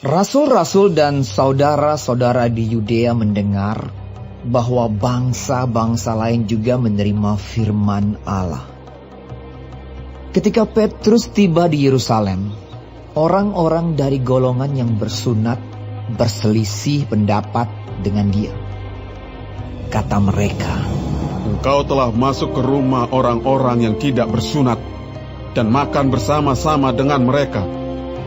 Rasul-rasul dan saudara-saudara di Yudea mendengar bahwa bangsa-bangsa lain juga menerima firman Allah. Ketika Petrus tiba di Yerusalem, orang-orang dari golongan yang bersunat berselisih pendapat dengan dia. Kata mereka, "Engkau telah masuk ke rumah orang-orang yang tidak bersunat dan makan bersama-sama dengan mereka."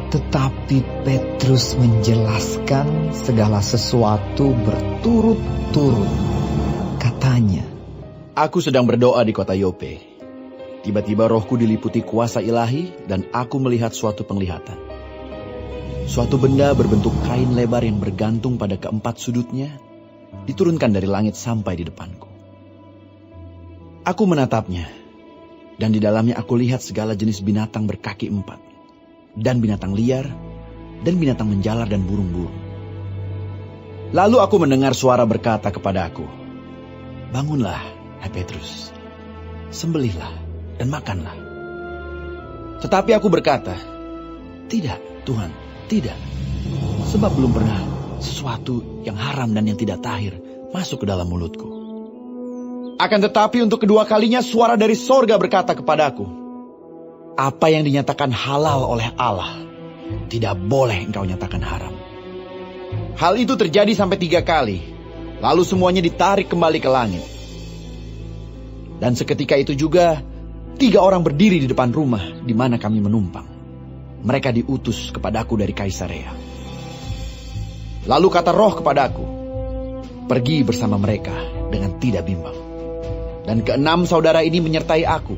Tetapi Petrus menjelaskan segala sesuatu berturut-turut. Katanya, "Aku sedang berdoa di kota Yope. Tiba-tiba rohku diliputi kuasa ilahi dan aku melihat suatu penglihatan. Suatu benda berbentuk kain lebar yang bergantung pada keempat sudutnya diturunkan dari langit sampai di depanku. Aku menatapnya, dan di dalamnya aku lihat segala jenis binatang berkaki empat, dan binatang liar, dan binatang menjalar dan burung-burung. Lalu aku mendengar suara berkata kepada aku, 'Bangunlah, hai Petrus, sembelihlah dan makanlah.' Tetapi aku berkata, 'Tidak, Tuhan, tidak, sebab belum pernah sesuatu yang haram dan yang tidak tahir masuk ke dalam mulutku.' Akan tetapi untuk kedua kalinya suara dari sorga berkata kepadaku, 'Apa yang dinyatakan halal oleh Allah, tidak boleh engkau nyatakan haram.' Hal itu terjadi sampai 3 kali, lalu semuanya ditarik kembali ke langit. Dan seketika itu juga 3 orang berdiri di depan rumah di mana kami menumpang. Mereka diutus kepadaku dari Kaisarea. Lalu kata Roh kepadaku, 'Pergi bersama mereka dengan tidak bimbang.' Dan 6 saudara ini menyertai aku.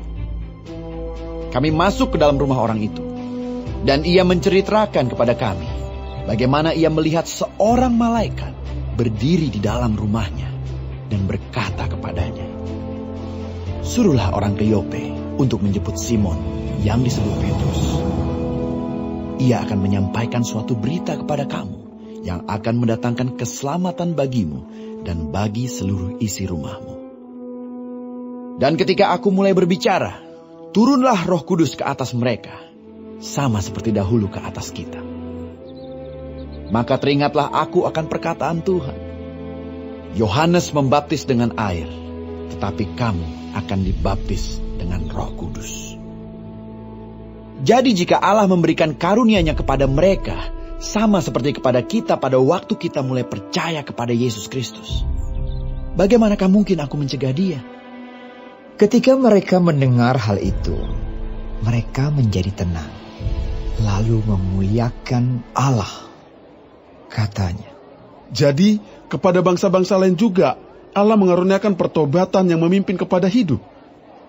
Kami masuk ke dalam rumah orang itu, dan ia menceritakan kepada kami bagaimana ia melihat seorang malaikat berdiri di dalam rumahnya dan berkata kepadanya, 'Suruhlah orang ke Yope untuk menjemput Simon yang disebut Petrus. Ia akan menyampaikan suatu berita kepada kamu yang akan mendatangkan keselamatan bagimu dan bagi seluruh isi rumahmu.' Dan ketika aku mulai berbicara, turunlah Roh Kudus ke atas mereka, sama seperti dahulu ke atas kita. Maka teringatlah aku akan perkataan Tuhan. Yohanes membaptis dengan air, tetapi kamu akan dibaptis dengan Roh Kudus. Jadi jika Allah memberikan karunia-Nya kepada mereka, sama seperti kepada kita pada waktu kita mulai percaya kepada Yesus Kristus, bagaimanakah mungkin aku mencegah dia?" Ketika mereka mendengar hal itu, mereka menjadi tenang, lalu memuliakan Allah. Katanya, Jadi kepada bangsa-bangsa lain juga Allah mengaruniakan pertobatan yang memimpin kepada hidup.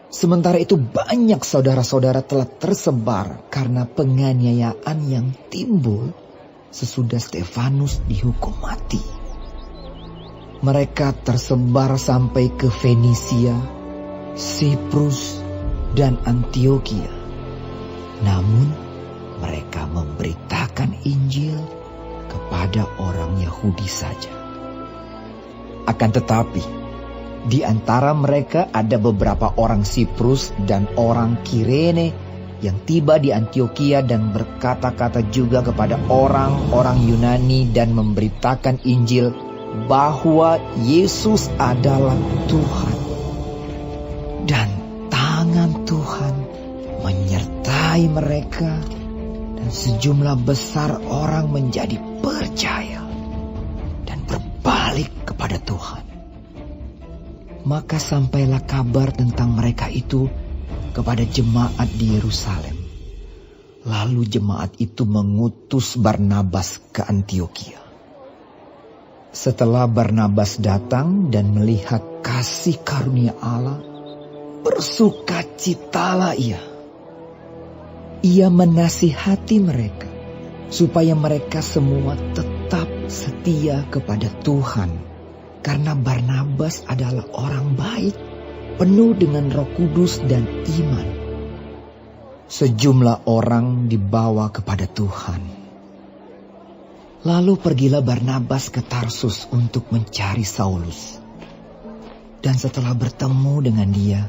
sementara itu banyak saudara-saudara telah tersebar karena penganiayaan yang timbul sesudah Stefanus dihukum mati. Mereka tersebar sampai ke Fenisia, Siprus, dan Antioquia. Namun mereka memberitakan Injil kepada orang Yahudi saja. Akan tetapi, di antara mereka ada beberapa orang Siprus dan orang Kirene yang tiba di Antioquia dan berkata-kata juga kepada orang-orang Yunani dan memberitakan Injil bahwa Yesus adalah Tuhan. Dan tangan Tuhan menyertai mereka, dan sejumlah besar orang menjadi percaya dan berbalik kepada Tuhan. Maka sampailah kabar tentang mereka itu kepada jemaat di Yerusalem. Lalu jemaat itu mengutus Barnabas ke Antioquia. Setelah Barnabas datang dan melihat kasih karunia Allah, bersukacitalah ia. Ia menasihati mereka supaya mereka semua tetap setia kepada Tuhan, karena Barnabas adalah orang baik, penuh dengan Roh Kudus dan iman. Sejumlah orang dibawa kepada Tuhan. Lalu pergilah Barnabas ke Tarsus untuk mencari Saulus. Dan setelah bertemu dengan dia,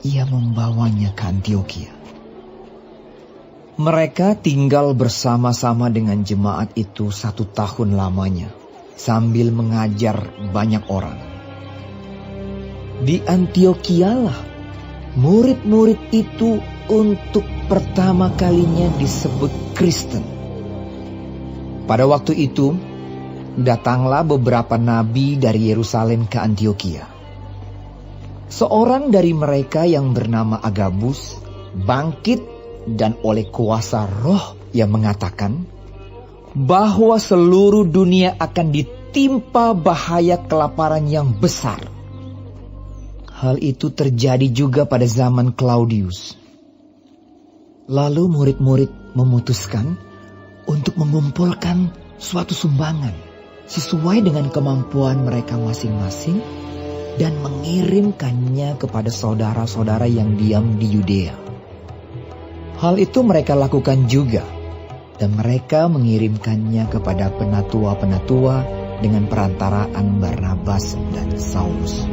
ia membawanya ke Antioquia. Mereka tinggal bersama-sama dengan jemaat itu 1 tahun lamanya, sambil mengajar banyak orang. Di Antiokialah, murid-murid itu untuk pertama kalinya disebut Kristen. Pada waktu itu, datanglah beberapa nabi dari Yerusalem ke Antiokia. Seorang dari mereka yang bernama Agabus bangkit dan oleh kuasa Roh yang mengatakan bahwa seluruh dunia akan ditimpa bahaya kelaparan yang besar. Hal itu terjadi juga pada zaman Claudius. Lalu murid-murid memutuskan untuk mengumpulkan suatu sumbangan sesuai dengan kemampuan mereka masing-masing dan mengirimkannya kepada saudara-saudara yang diam di Yudea. Hal itu mereka lakukan juga, dan mereka mengirimkannya kepada penatua-penatua dengan perantaraan Barnabas dan Saulus.